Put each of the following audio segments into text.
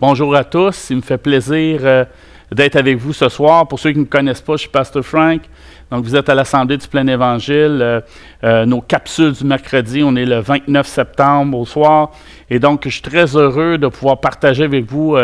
Bonjour à tous, il me fait plaisir d'être avec vous ce soir. Pour ceux qui ne me connaissent pas, je suis Pasteur Frank. Donc, vous êtes à l'Assemblée du Plein Évangile. Nos capsules du mercredi, on est le 29 septembre au soir. Et donc, je suis très heureux de pouvoir partager avec vous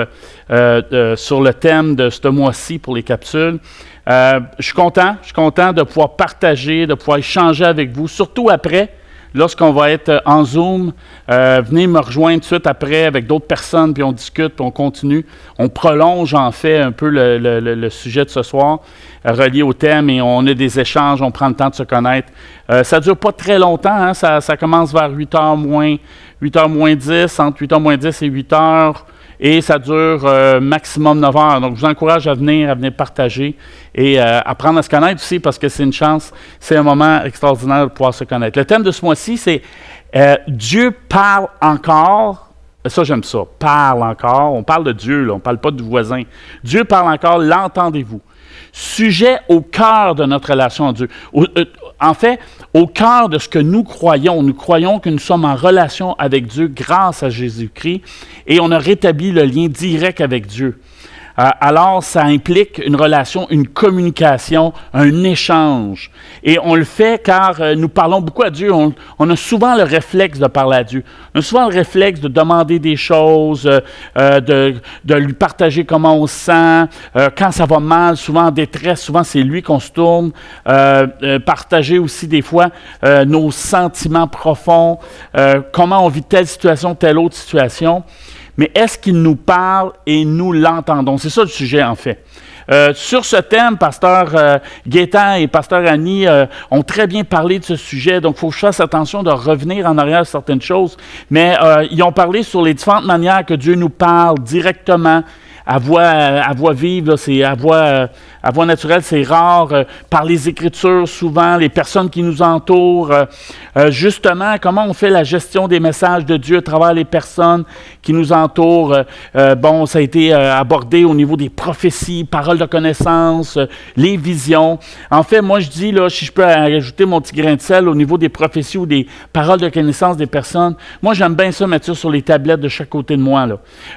sur le thème de ce mois-ci pour les capsules. Je suis content de pouvoir partager, de pouvoir échanger avec vous, surtout après. Lorsqu'on va être en Zoom, venez me rejoindre tout de suite après avec d'autres personnes, puis on discute, puis on continue. On prolonge en fait un peu le sujet de ce soir, relié au thème, et on a des échanges, on prend le temps de se connaître. Ça ne dure pas très longtemps, hein, ça commence vers 8h moins 10, entre 8h moins 10 et 8h. Et ça dure maximum 9 heures. Donc, je vous encourage à venir partager et apprendre à se connaître aussi parce que c'est une chance, c'est un moment extraordinaire de pouvoir se connaître. Le thème de ce mois-ci, c'est Dieu parle encore. Ça, j'aime ça. Parle encore. On parle de Dieu, là, on ne parle pas du voisin. Dieu parle encore, l'entendez-vous. Sujet au cœur de notre relation à Dieu. En fait, au cœur de ce que nous croyons. Nous croyons que nous sommes en relation avec Dieu grâce à Jésus-Christ et on a rétabli le lien direct avec Dieu. Alors, ça implique une relation, une communication, un échange. Et on le fait car nous parlons beaucoup à Dieu. On a souvent le réflexe de parler à Dieu. On a souvent le réflexe de demander des choses, de lui partager comment on se sent. Quand ça va mal, souvent en détresse, souvent c'est lui qu'on se tourne. Partager aussi des fois nos sentiments profonds, comment on vit telle situation, telle autre situation. Mais est-ce qu'il nous parle et nous l'entendons? C'est ça le sujet, en fait. Sur ce thème, Pasteur Gaétan et Pasteur Annie ont très bien parlé de ce sujet, donc il faut que je fasse attention de revenir en arrière sur certaines choses. Mais ils ont parlé sur les différentes manières que Dieu nous parle directement, à voix vive, là, c'est à voix naturelle, c'est rare. Par les Écritures, souvent, les personnes qui nous entourent. Justement, comment on fait la gestion des messages de Dieu à travers les personnes qui nous entourent. Bon, ça a été abordé au niveau des prophéties, paroles de connaissance, les visions. En fait, moi, je dis, là, si je peux ajouter mon petit grain de sel au niveau des prophéties ou des paroles de connaissance des personnes, moi, j'aime bien ça, mettre ça sur les tablettes de chaque côté de moi, là.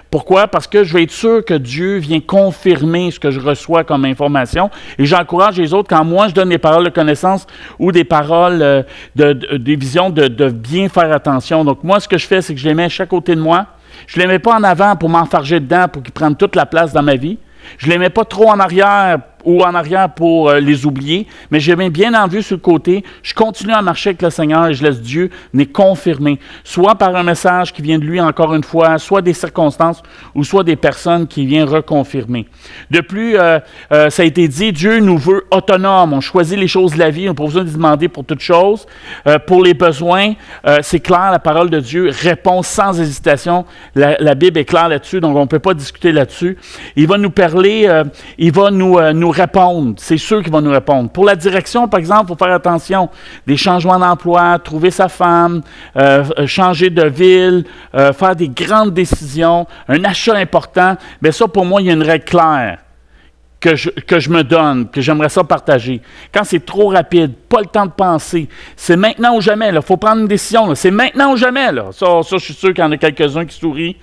Pourquoi? Parce que je vais être sûr que Dieu vient confirmer ce que je reçois comme information et j'encourage les autres, quand moi je donne des paroles de connaissance ou des paroles des visions, de bien faire attention. Donc moi, ce que je fais, c'est que je les mets à chaque côté de moi. Je ne les mets pas en avant pour m'enfarger dedans, pour qu'ils prennent toute la place dans ma vie. Je ne les mets pas trop en arrière ou en arrière pour les oublier, mais je les mets bien en vue sur le côté. Je continue à marcher avec le Seigneur et je laisse Dieu me confirmer, soit par un message qui vient de lui encore une fois, soit des circonstances ou soit des personnes qui viennent reconfirmer. De plus, ça a été dit, Dieu nous veut autonomes. On choisit les choses de la vie, on n'a pas besoin de demander pour toutes choses. Pour les besoins, c'est clair, la parole de Dieu répond sans hésitation. La Bible est claire là-dessus, donc on ne peut pas discuter là-dessus. Il va nous parler, il va nous répondre. C'est sûr qu'il va nous répondre. Pour la direction, par exemple, il faut faire attention. Des changements d'emploi, trouver sa femme, changer de ville, faire des grandes décisions, un achat important. Bien ça, pour moi, il y a une règle claire que je me donne, que j'aimerais ça partager. Quand c'est trop rapide, pas le temps de penser, c'est maintenant ou jamais. Il faut prendre une décision. Là. C'est maintenant ou jamais. Là. Ça, je suis sûr qu'il y en a quelques-uns qui sourient.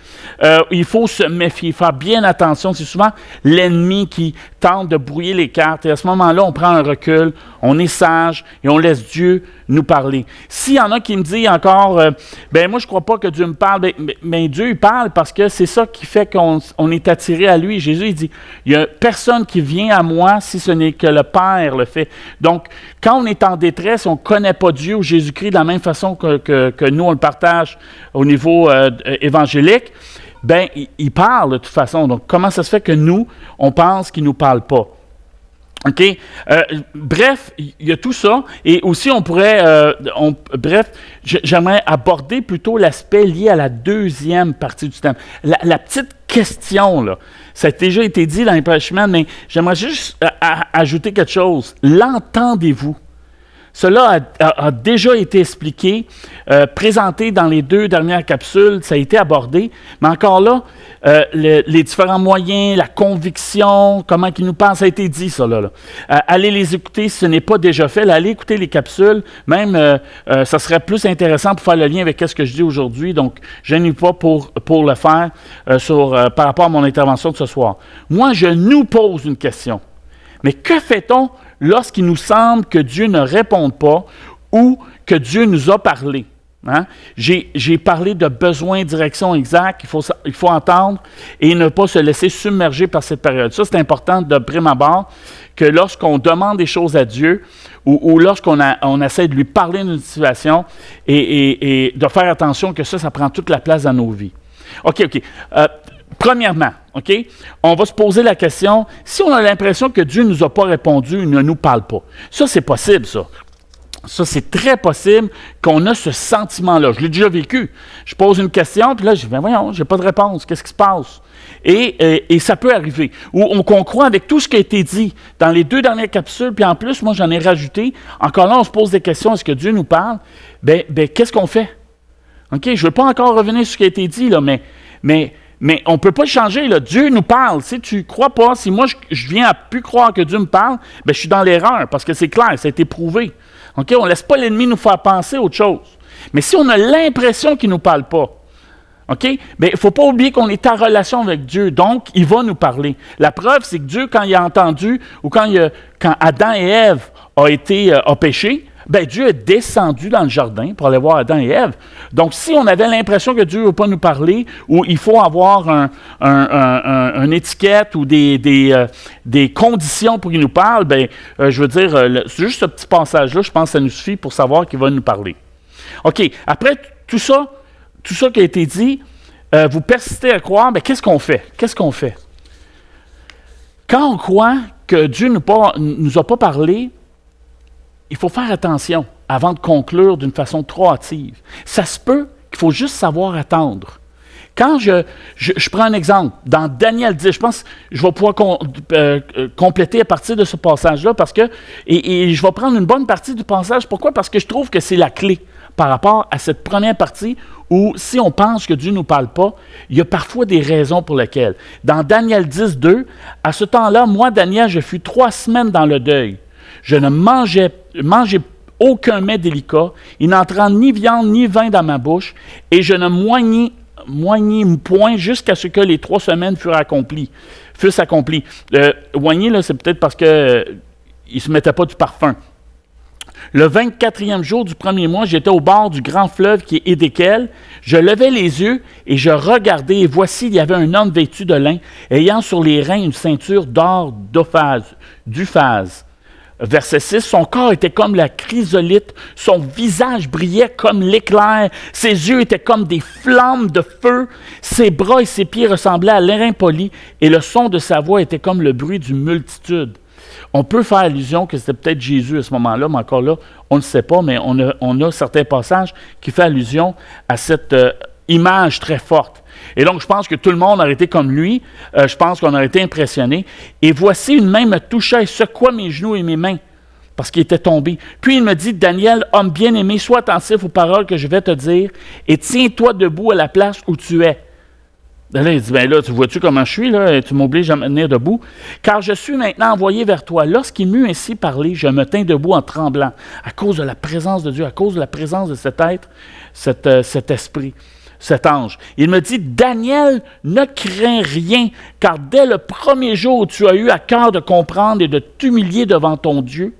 Il faut se méfier, faire bien attention. C'est souvent l'ennemi qui tente de brouiller les cartes. Et à ce moment-là, on prend un recul, on est sage et on laisse Dieu nous parler. S'il y en a qui me disent encore, ben moi je ne crois pas que Dieu me parle, mais Dieu il parle parce que c'est ça qui fait qu'on est attiré à lui. Jésus il dit, il n'y a personne qui vient à moi si ce n'est que le Père le fait. Donc, quand on est en détresse, on ne connaît pas Dieu ou Jésus-Christ de la même façon que nous on le partage au niveau évangélique, ben il parle de toute façon. Donc, comment ça se fait que nous, on pense qu'il ne nous parle pas? OK? Bref, il y a tout ça. Et aussi, on pourrait... j'aimerais aborder plutôt l'aspect lié à la deuxième partie du thème. La petite question, là. Ça a déjà été dit dans les premières semaines, mais j'aimerais juste ajouter quelque chose. L'entendez-vous? Cela a déjà été expliqué, présenté dans les 2 dernières capsules, ça a été abordé, mais encore là, les différents moyens, la conviction, comment ils nous parlent, ça a été dit, ça là. Allez les écouter si ce n'est pas déjà fait, allez écouter les capsules, même ça serait plus intéressant pour faire le lien avec ce que je dis aujourd'hui, donc je n'ai pas pour le faire par rapport à mon intervention de ce soir. Moi, je nous pose une question. Mais que fait-on lorsqu'il nous semble que Dieu ne répond pas ou que Dieu nous a parlé? Hein? J'ai parlé de besoin, direction exacte, il faut entendre et ne pas se laisser submerger par cette période. Ça, c'est important de prime abord, que lorsqu'on demande des choses à Dieu ou lorsqu'on essaie de lui parler d'une situation et de faire attention que ça prend toute la place dans nos vies. OK. Premièrement, OK, on va se poser la question, si on a l'impression que Dieu ne nous a pas répondu, il ne nous parle pas. Ça, c'est possible, ça. Ça, c'est très possible qu'on a ce sentiment-là. Je l'ai déjà vécu. Je pose une question, puis là, je dis, voyons, je n'ai pas de réponse. Qu'est-ce qui se passe? Et ça peut arriver. Ou qu'on croit avec tout ce qui a été dit dans les 2 dernières capsules, puis en plus, moi, j'en ai rajouté. Encore là, on se pose des questions. Est-ce que Dieu nous parle? Ben qu'est-ce qu'on fait? OK, je ne veux pas encore revenir sur ce qui a été dit, là, mais on ne peut pas changer. Là. Dieu nous parle. Si tu ne crois pas, si moi, je viens à plus croire que Dieu me parle, ben, je suis dans l'erreur parce que c'est clair, ça a été prouvé. Okay? On ne laisse pas l'ennemi nous faire penser autre chose. Mais si on a l'impression qu'il ne nous parle pas, okay? Ben, il ne faut pas oublier qu'on est en relation avec Dieu. Donc, il va nous parler. La preuve, c'est que Dieu, quand il a entendu, ou quand Adam et Ève ont péché, ben, Dieu est descendu dans le jardin pour aller voir Adam et Ève. Donc, si on avait l'impression que Dieu ne veut pas nous parler, ou il faut avoir une étiquette ou des conditions pour qu'il nous parle, ben, je veux dire, juste ce petit passage-là, je pense que ça nous suffit pour savoir qu'il va nous parler. OK. Après tout ça qui a été dit, vous persistez à croire, ben, qu'est-ce qu'on fait? Qu'est-ce qu'on fait? Quand on croit que Dieu ne nous a pas parlé, il faut faire attention avant de conclure d'une façon trop hâtive. Ça se peut qu'il faut juste savoir attendre. Quand je prends un exemple, dans Daniel 10, je pense que je vais pouvoir compléter à partir de ce passage-là parce que, et je vais prendre une bonne partie du passage. Pourquoi? Parce que je trouve que c'est la clé par rapport à cette première partie où si on pense que Dieu ne nous parle pas, il y a parfois des raisons pour lesquelles. Dans Daniel 10, 2, à ce temps-là, moi, Daniel, je fus 3 semaines dans le deuil. Je ne mangeais aucun mets délicat, il n'entra ni viande ni vin dans ma bouche, et je ne moignis point jusqu'à ce que les 3 semaines fussent accomplies. Oigner, là, c'est peut-être parce qu'il ne se mettait pas du parfum. Le 24e jour du premier mois, j'étais au bord du grand fleuve qui est Édékel. Je levai les yeux et je regardai, et voici, il y avait un homme vêtu de lin, ayant sur les reins une ceinture d'or d'Uphaz. Verset 6, son corps était comme la chrysolite, son visage brillait comme l'éclair, ses yeux étaient comme des flammes de feu, ses bras et ses pieds ressemblaient à l'airain poli, et le son de sa voix était comme le bruit d'une multitude. On peut faire allusion que c'était peut-être Jésus à ce moment-là, mais encore là, on ne sait pas, mais on a certains passages qui font allusion à cette image très forte. Et donc, je pense que tout le monde aurait été comme lui. Je pense qu'on aurait été impressionné. Et voici, une main me toucha et secoua mes genoux et mes mains, parce qu'il était tombé. Puis il me dit, Daniel, homme bien-aimé, sois attentif aux paroles que je vais te dire, et tiens-toi debout à la place où tu es. Là, il dit, bien là, tu vois-tu comment je suis, là? Tu m'obliges à me tenir debout. Car je suis maintenant envoyé vers toi. Lorsqu'il m'eut ainsi parlé, je me tins debout en tremblant, à cause de la présence de Dieu, à cause de la présence de cet être, cet esprit. Cet ange. Il me dit, Daniel, ne crains rien, car dès le premier jour où tu as eu à cœur de comprendre et de t'humilier devant ton Dieu,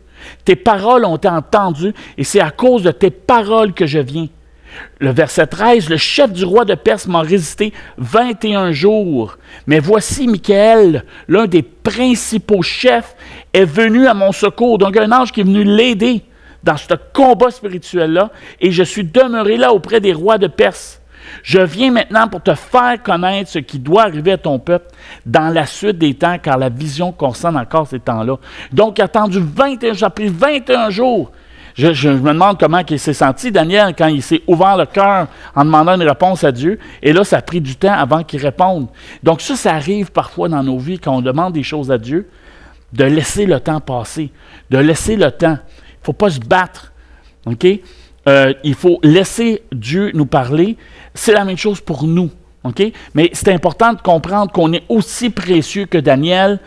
tes paroles ont été entendues, et c'est à cause de tes paroles que je viens. Le verset 13, le chef du roi de Perse m'a résisté 21 jours. Mais voici Michaël, l'un des principaux chefs, est venu à mon secours. Donc un ange qui est venu l'aider dans ce combat spirituel-là, et je suis demeuré là auprès des rois de Perse. Je viens maintenant pour te faire connaître ce qui doit arriver à ton peuple dans la suite des temps, car la vision concerne encore ces temps-là. Donc, il a attendu 21 jours, ça a pris 21 jours. Je me demande comment il s'est senti, Daniel, quand il s'est ouvert le cœur en demandant une réponse à Dieu. Et là, ça a pris du temps avant qu'il réponde. Donc ça arrive parfois dans nos vies quand on demande des choses à Dieu, de laisser le temps passer, de laisser le temps. faut pas se battre. OK? Il faut laisser Dieu nous parler. C'est la même chose pour nous. OK? Mais c'est important de comprendre qu'on est aussi précieux que Daniel.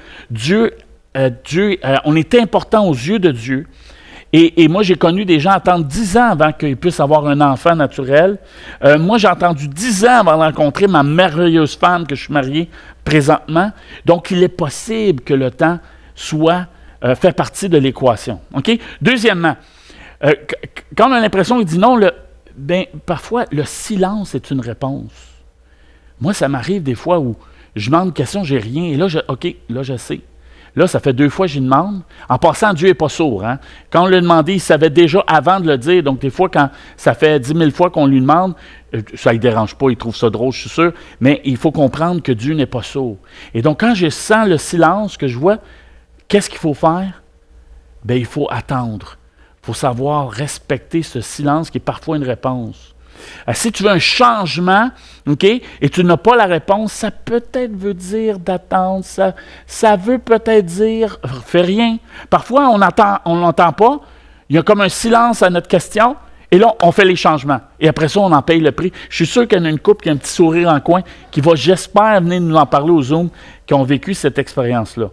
On est important aux yeux de Dieu. Et moi, j'ai connu des gens attendre 10 ans avant qu'ils puissent avoir un enfant naturel. Moi, j'ai attendu 10 ans avant de rencontrer ma merveilleuse femme que je suis marié présentement. Donc, il est possible que le temps fait partie de l'équation. OK? Deuxièmement, quand on a l'impression qu'il dit non, parfois, le silence est une réponse. Moi, ça m'arrive des fois où je demande une question, j'ai rien, et là, je sais. Là, ça fait 2 fois que j'y demande. En passant, Dieu n'est pas sourd. Hein? Quand on l'a demandé, il savait déjà avant de le dire. Donc, des fois, quand ça fait 10 000 fois qu'on lui demande, ça ne le dérange pas, il trouve ça drôle, je suis sûr. Mais il faut comprendre que Dieu n'est pas sourd. Et donc, quand je sens le silence, que je vois, qu'est-ce qu'il faut faire? Bien, il faut attendre. Il faut savoir respecter ce silence qui est parfois une réponse. Si tu veux un changement, OK, et tu n'as pas la réponse, ça peut-être veut dire d'attendre, ça veut peut-être dire fais rien. Parfois, on n'entend pas, il y a comme un silence à notre question, et là, on fait les changements. Et après ça, on en paye le prix. Je suis sûr qu'il y en a une couple qui a un petit sourire en coin, qui va, j'espère, venir nous en parler au Zoom, qui ont vécu cette expérience-là.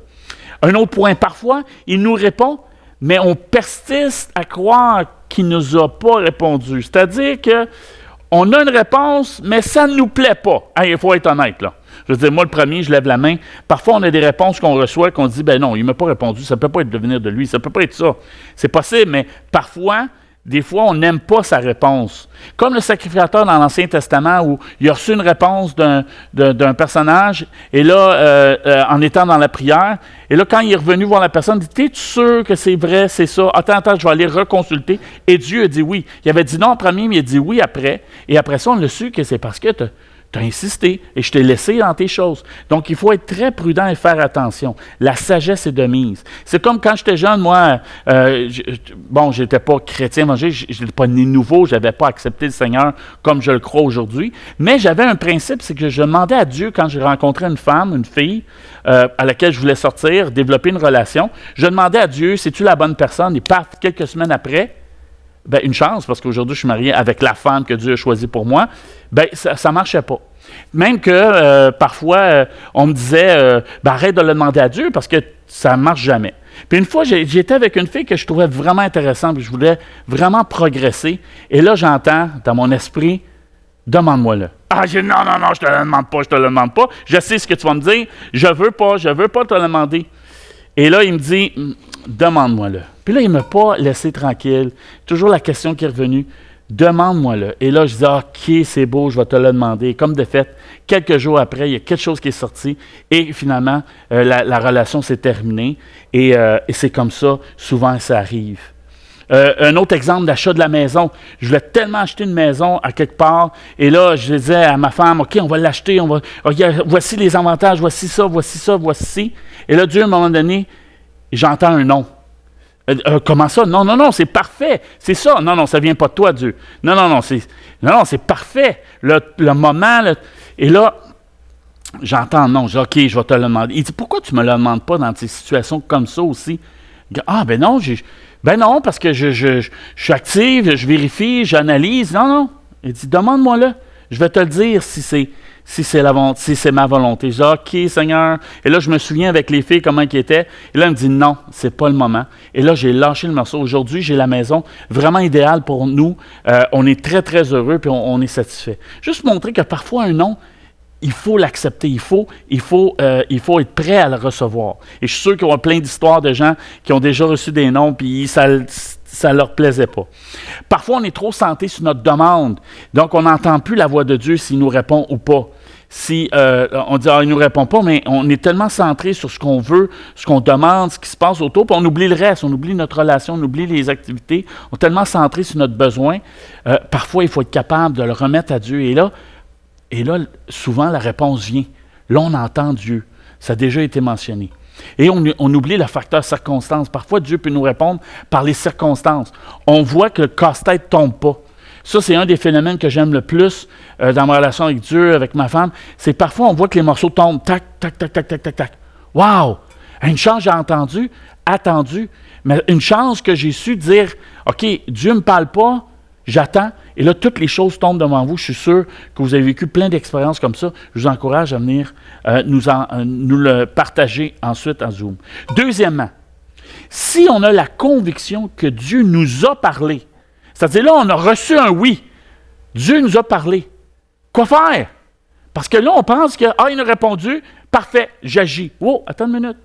Un autre point, parfois, il nous répond, mais on persiste à croire qu'il ne nous a pas répondu. C'est-à-dire qu'on a une réponse, mais ça ne nous plaît pas. Hey, il faut être honnête, là. Je veux dire, moi, le premier, je lève la main. Parfois, on a des réponses qu'on reçoit, qu'on dit, ben non, il ne m'a pas répondu, ça ne peut pas être devenir de lui, ça ne peut pas être ça. C'est possible, mais parfois, des fois, on n'aime pas sa réponse. Comme le sacrificateur dans l'Ancien Testament, où il a reçu une réponse d'un personnage, et là, en étant dans la prière, et là, quand il est revenu voir la personne, il dit, t'es-tu sûr que c'est vrai, c'est ça? Attends, je vais aller reconsulter. Et Dieu a dit oui. Il avait dit non en premier, mais il a dit oui après. Et après ça, on l'a su que c'est parce que tu as insisté et je t'ai laissé dans tes choses. Donc, il faut être très prudent et faire attention. La sagesse est de mise. C'est comme quand j'étais jeune, moi, je n'étais pas chrétien, je n'étais pas né nouveau, je n'avais pas accepté le Seigneur comme je le crois aujourd'hui, mais j'avais un principe, c'est que je demandais à Dieu, quand je rencontrais une femme, une fille, à laquelle je voulais sortir, développer une relation, je demandais à Dieu, c'est-tu la bonne personne? Et paf, quelques semaines après, ben, une chance, parce qu'aujourd'hui, je suis marié avec la femme que Dieu a choisie pour moi, ben, ça ne marchait pas. Même que parfois, on me disait, arrête de le demander à Dieu parce que ça ne marche jamais. Puis une fois, j'étais avec une fille que je trouvais vraiment intéressante, puis je voulais vraiment progresser. Et là, j'entends dans mon esprit, demande-moi-le. Ah, j'ai dit, non, je te le demande pas. Je sais ce que tu vas me dire. Je veux pas te le demander. Et là, il me dit, demande-moi-le. Puis là, il ne m'a pas laissé tranquille. Toujours la question qui est revenue, demande-moi-le. Et là, je dis, OK, c'est beau, je vais te le demander. Et comme de fait, quelques jours après, il y a quelque chose qui est sorti. Et finalement, la relation s'est terminée. Et c'est comme ça, souvent, ça arrive. Un autre exemple d'achat de la maison. Je voulais tellement acheter une maison à quelque part. Et là, je disais à ma femme, OK, on va l'acheter. Voici les avantages, voici ça, voici. Et là, Dieu, à un moment donné, j'entends un non. Comment ça? Non, c'est parfait. C'est ça. Non, ça ne vient pas de toi, Dieu. Non, c'est parfait. Le moment, et là, j'entends non. Je dis, OK, je vais te le demander. Il dit, pourquoi tu ne me le demandes pas dans des situations comme ça aussi? Ah, ben non, parce que je suis active, je vérifie, j'analyse. Non. Il dit, demande-moi-le. Je vais te le dire si c'est ma volonté. Je dis, OK, Seigneur. Et là, je me souviens avec les filles comment ils étaient. Et là, il me dit, non, c'est pas le moment. Et là, j'ai lâché le morceau. Aujourd'hui, j'ai la maison vraiment idéale pour nous. On est très, très heureux, puis on est satisfait. Juste montrer que parfois, un non, il faut l'accepter. Il faut être prêt à le recevoir. Et je suis sûr qu'il y aura plein d'histoires de gens qui ont déjà reçu des noms, puis ça ne leur plaisait pas. Parfois, on est trop centré sur notre demande. Donc, on n'entend plus la voix de Dieu s'il nous répond ou pas. Si on dit, il ne nous répond pas, mais on est tellement centré sur ce qu'on veut, ce qu'on demande, ce qui se passe autour, puis on oublie le reste, on oublie notre relation, on oublie les activités. On est tellement centré sur notre besoin. Parfois, il faut être capable de le remettre à Dieu. Et là, souvent, la réponse vient. Là, on entend Dieu. Ça a déjà été mentionné. Et on oublie le facteur circonstance. Parfois, Dieu peut nous répondre par les circonstances. On voit que le casse-tête ne tombe pas. Ça, c'est un des phénomènes que j'aime le plus dans ma relation avec Dieu, avec ma femme. C'est parfois, on voit que les morceaux tombent. Tac, tac, tac, tac, tac, tac, tac. Wow! Une chance, j'ai entendu. attendu, mais une chance que j'ai su dire, OK, Dieu ne me parle pas, j'attends, et là, toutes les choses tombent devant vous. Je suis sûr que vous avez vécu plein d'expériences comme ça. Je vous encourage à venir nous le partager ensuite en Zoom. Deuxièmement, si on a la conviction que Dieu nous a parlé, c'est-à-dire là, on a reçu un oui, Dieu nous a parlé, quoi faire? Parce que là, on pense que, il nous a répondu, parfait, j'agis. Oh, attends une minute,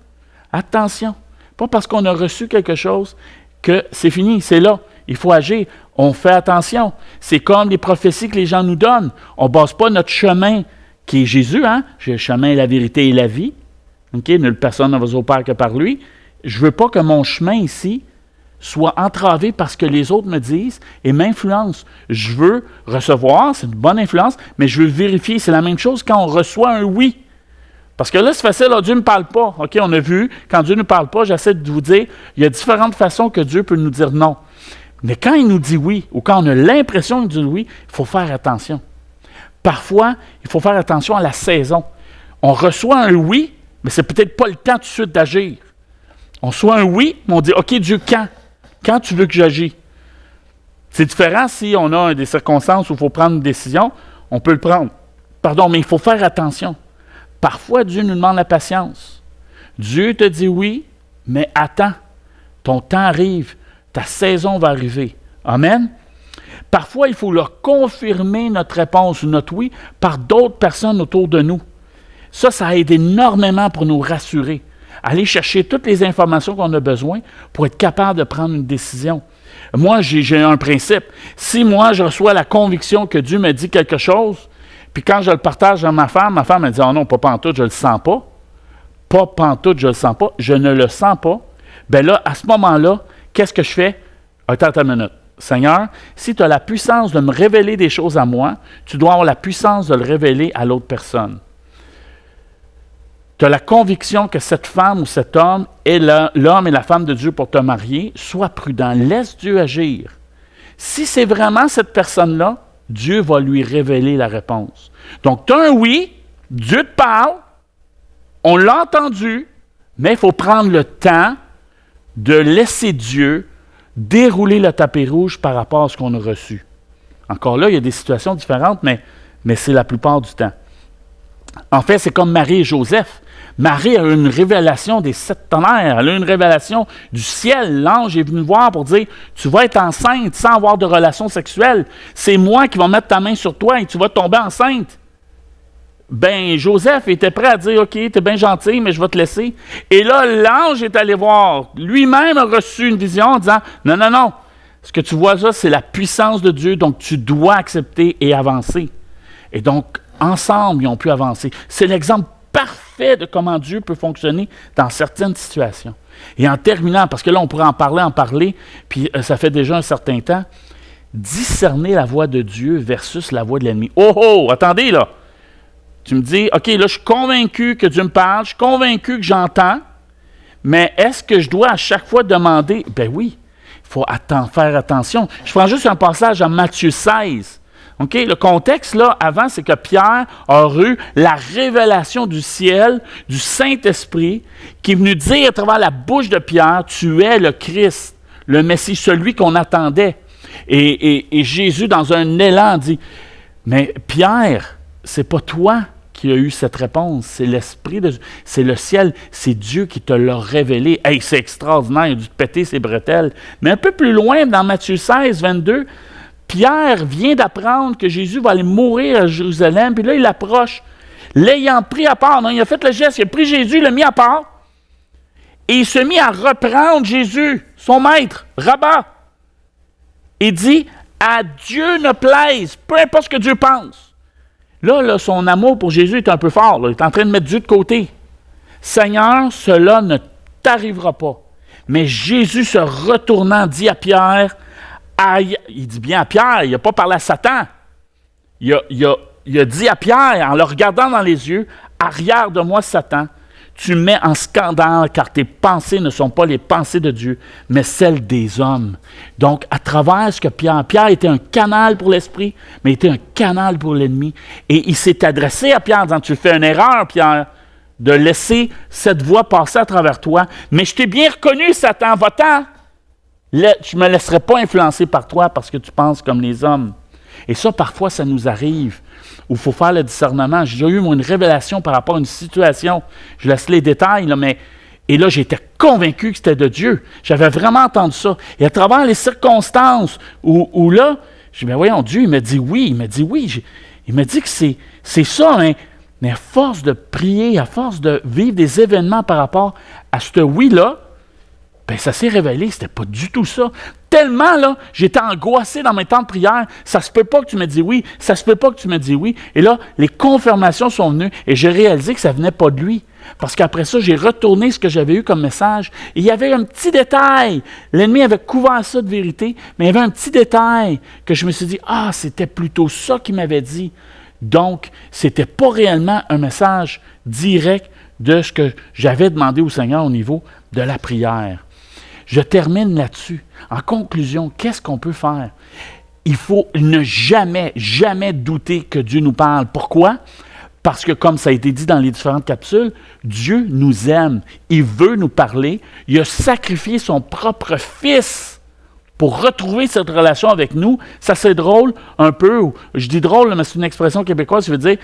attention, pas parce qu'on a reçu quelque chose que c'est fini, c'est là, il faut agir. On fait attention. C'est comme les prophéties que les gens nous donnent. On ne base pas notre chemin, qui est Jésus, hein? J'ai le chemin, la vérité et la vie. OK? Nulle personne ne va au Père que par lui. Je ne veux pas que mon chemin ici soit entravé par ce que les autres me disent et m'influencent. Je veux recevoir, c'est une bonne influence, mais je veux vérifier. C'est la même chose quand on reçoit un oui. Parce que là, c'est facile, Dieu ne parle pas. OK? On a vu, quand Dieu ne parle pas, j'essaie de vous dire, il y a différentes façons que Dieu peut nous dire non. Mais quand il nous dit oui, ou quand on a l'impression qu'il dit oui, il faut faire attention. Parfois, il faut faire attention à la saison. On reçoit un oui, mais ce n'est peut-être pas le temps tout de suite d'agir. On reçoit un oui, mais on dit, OK, Dieu, quand? Quand tu veux que j'agisse? C'est différent si on a des circonstances où il faut prendre une décision, on peut le prendre. Pardon, mais il faut faire attention. Parfois, Dieu nous demande la patience. Dieu te dit oui, mais attends. Ton temps arrive. Ta saison va arriver. Amen? Parfois, il faut leur confirmer notre réponse ou notre oui par d'autres personnes autour de nous. Ça aide énormément pour nous rassurer. Aller chercher toutes les informations qu'on a besoin pour être capable de prendre une décision. Moi, j'ai un principe. Si moi, je reçois la conviction que Dieu me dit quelque chose, puis quand je le partage à ma femme me dit « Oh non, pas pantoute, je ne le sens pas. » Pas pantoute, je ne le sens pas. Je ne le sens pas. Bien là, à ce moment-là, qu'est-ce que je fais? Attends une minute. Seigneur, si tu as la puissance de me révéler des choses à moi, tu dois avoir la puissance de le révéler à l'autre personne. Tu as la conviction que cette femme ou cet homme est l'homme et la femme de Dieu pour te marier, sois prudent, laisse Dieu agir. Si c'est vraiment cette personne-là, Dieu va lui révéler la réponse. Donc, tu as un oui, Dieu te parle, on l'a entendu, mais il faut prendre le temps de laisser Dieu dérouler le tapis rouge par rapport à ce qu'on a reçu. Encore là, il y a des situations différentes, mais c'est la plupart du temps. En fait, c'est comme Marie et Joseph. Marie a eu une révélation des 7 tonnerres. Elle a eu une révélation du ciel. L'ange est venu voir pour dire, tu vas être enceinte sans avoir de relation sexuelle. C'est moi qui vais mettre ta main sur toi et tu vas tomber enceinte. Ben, Joseph était prêt à dire, OK, t'es bien gentil, mais je vais te laisser. Et là, l'ange est allé voir. Lui-même a reçu une vision en disant, non. Ce que tu vois là, c'est la puissance de Dieu, donc tu dois accepter et avancer. Et donc, ensemble, ils ont pu avancer. C'est l'exemple parfait de comment Dieu peut fonctionner dans certaines situations. Et en terminant, parce que là, on pourrait en parler, puis ça fait déjà un certain temps, discerner la voix de Dieu versus la voix de l'ennemi. Oh, attendez là! Tu me dis, OK, là, je suis convaincu que Dieu me parle, je suis convaincu que j'entends, mais est-ce que je dois à chaque fois demander? Ben oui, il faut faire attention. Je prends juste un passage à Matthieu 16. OK? Le contexte, là, avant, c'est que Pierre a eu la révélation du ciel, du Saint-Esprit, qui est venu dire à travers la bouche de Pierre, tu es le Christ, le Messie, celui qu'on attendait. Et Jésus, dans un élan, dit, mais Pierre, c'est pas toi qui as eu cette réponse, c'est l'Esprit de Dieu, c'est le ciel, c'est Dieu qui te l'a révélé. Hey, c'est extraordinaire, il a dû te péter ses bretelles. Mais un peu plus loin, dans Matthieu 16, 22, Pierre vient d'apprendre que Jésus va aller mourir à Jérusalem, puis là, il approche, l'ayant pris à part. Non, il a fait le geste, il a pris Jésus, il l'a mis à part, et il se mit à reprendre Jésus, son maître, Rabat. Il dit, à Dieu ne plaise, peu importe ce que Dieu pense. Là, son amour pour Jésus est un peu fort. Là. Il est en train de mettre Dieu de côté. Seigneur, cela ne t'arrivera pas. Mais Jésus, se retournant, dit à Pierre, il dit bien à Pierre, il n'a pas parlé à Satan. Il a dit à Pierre, en le regardant dans les yeux, arrière de moi, Satan, tu mets en scandale, car tes pensées ne sont pas les pensées de Dieu, mais celles des hommes. Donc, à travers ce que Pierre était un canal pour l'esprit, mais était un canal pour l'ennemi. Et il s'est adressé à Pierre en disant, tu fais une erreur, Pierre. de laisser cette voix passer à travers toi. Mais je t'ai bien reconnu, Satan, va-t'en. Je ne me laisserai pas influencer par toi parce que tu penses comme les hommes. Et ça, parfois, ça nous arrive, où il faut faire le discernement. J'ai eu une révélation par rapport à une situation. Je laisse les détails, là, mais... Et là, j'étais convaincu que c'était de Dieu. J'avais vraiment entendu ça. Et à travers les circonstances où là, je dis, mais voyons, Dieu, il me dit oui. Il me dit oui. Il me dit que c'est ça, hein. Mais à force de prier, à force de vivre des événements par rapport à ce oui-là, bien, ça s'est révélé, c'était pas du tout ça. Tellement, là, j'étais angoissé dans mes temps de prière. Ça se peut pas que tu me dis oui. Ça se peut pas que tu me dis oui. Et là, les confirmations sont venues et j'ai réalisé que ça venait pas de lui. Parce qu'après ça, j'ai retourné ce que j'avais eu comme message. Et il y avait un petit détail. L'ennemi avait couvert ça de vérité, mais il y avait un petit détail que je me suis dit, ah, c'était plutôt ça qu'il m'avait dit. Donc, ce n'était pas réellement un message direct de ce que j'avais demandé au Seigneur au niveau de la prière. Je termine là-dessus. En conclusion, qu'est-ce qu'on peut faire? Il faut ne jamais, jamais douter que Dieu nous parle. Pourquoi? Parce que, comme ça a été dit dans les différentes capsules, Dieu nous aime. Il veut nous parler. Il a sacrifié son propre Fils pour retrouver cette relation avec nous. Ça, c'est drôle, un peu. Je dis drôle, mais c'est une expression québécoise qui veut dire,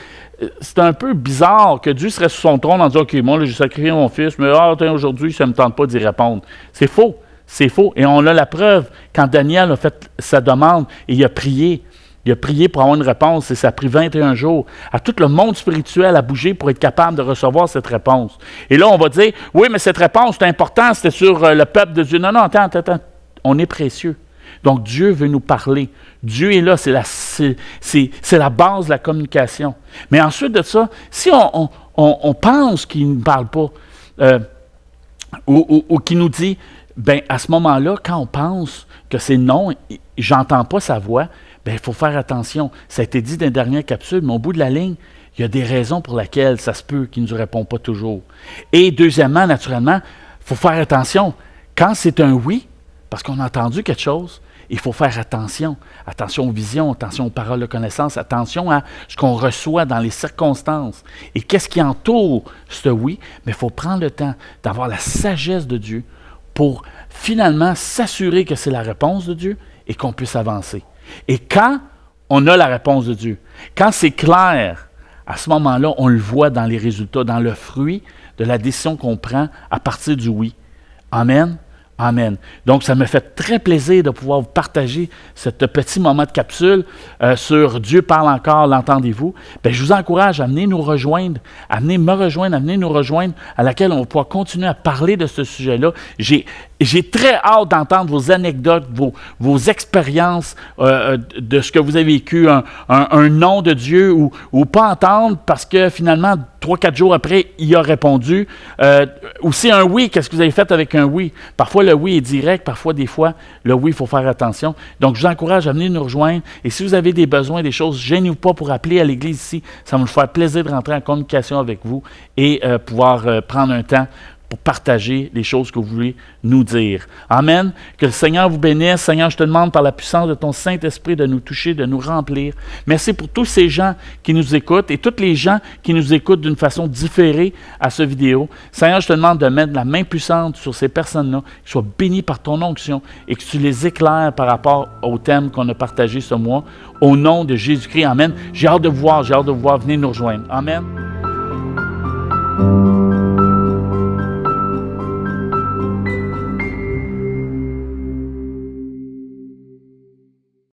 c'est un peu bizarre que Dieu serait sur son trône en disant, OK, moi, là, j'ai sacrifié mon Fils, mais aujourd'hui, ça ne me tente pas d'y répondre. C'est faux. C'est faux. Et on a la preuve quand Daniel a fait sa demande et il a prié. Il a prié pour avoir une réponse et ça a pris 21 jours à tout le monde spirituel à bouger pour être capable de recevoir cette réponse. Et là, on va dire, oui, mais cette réponse, c'est important, c'était sur le peuple de Dieu. Non, attends. On est précieux. Donc, Dieu veut nous parler. Dieu est là, c'est la base de la communication. Mais ensuite de ça, si on pense qu'il ne parle pas ou qu'il nous dit, bien, à ce moment-là, quand on pense que c'est non, j'entends pas sa voix, bien, il faut faire attention. Ça a été dit dans la dernière capsule, mais au bout de la ligne, il y a des raisons pour lesquelles ça se peut qu'il ne nous répond pas toujours. Et deuxièmement, naturellement, il faut faire attention. Quand c'est un oui, parce qu'on a entendu quelque chose, il faut faire attention. Attention aux visions, attention aux paroles de connaissance, attention à ce qu'on reçoit dans les circonstances. Et qu'est-ce qui entoure ce oui? Mais il faut prendre le temps d'avoir la sagesse de Dieu pour finalement s'assurer que c'est la réponse de Dieu et qu'on puisse avancer. Et quand on a la réponse de Dieu, quand c'est clair, à ce moment-là, on le voit dans les résultats, dans le fruit de la décision qu'on prend à partir du oui. Amen. Amen. Donc, ça me fait très plaisir de pouvoir vous partager ce petit moment de capsule sur Dieu parle encore, l'entendez-vous? Bien, je vous encourage à venir nous rejoindre, à venir me rejoindre, à venir nous rejoindre, à laquelle on va pouvoir continuer à parler de ce sujet-là. J'ai très hâte d'entendre vos anecdotes, vos expériences de ce que vous avez vécu, un nom de Dieu ou pas entendre parce que finalement, 3-4 jours après, il a répondu. Aussi un oui, qu'est-ce que vous avez fait avec un oui? Parfois, le oui est direct, parfois, des fois, le oui, il faut faire attention. Donc, je vous encourage à venir nous rejoindre. Et si vous avez des besoins, des choses, gênez-vous pas pour appeler à l'église ici. Ça va nous faire plaisir de rentrer en communication avec vous et pouvoir prendre un temps pour partager les choses que vous voulez nous dire. Amen. Que le Seigneur vous bénisse. Seigneur, je te demande par la puissance de ton Saint-Esprit de nous toucher, de nous remplir. Merci pour tous ces gens qui nous écoutent et tous les gens qui nous écoutent d'une façon différée à ce vidéo. Seigneur, je te demande de mettre la main puissante sur ces personnes-là, qu'ils soient bénis par ton onction et que tu les éclaires par rapport au thème qu'on a partagé ce mois. Au nom de Jésus-Christ. Amen. J'ai hâte de vous voir. Venez nous rejoindre. Amen.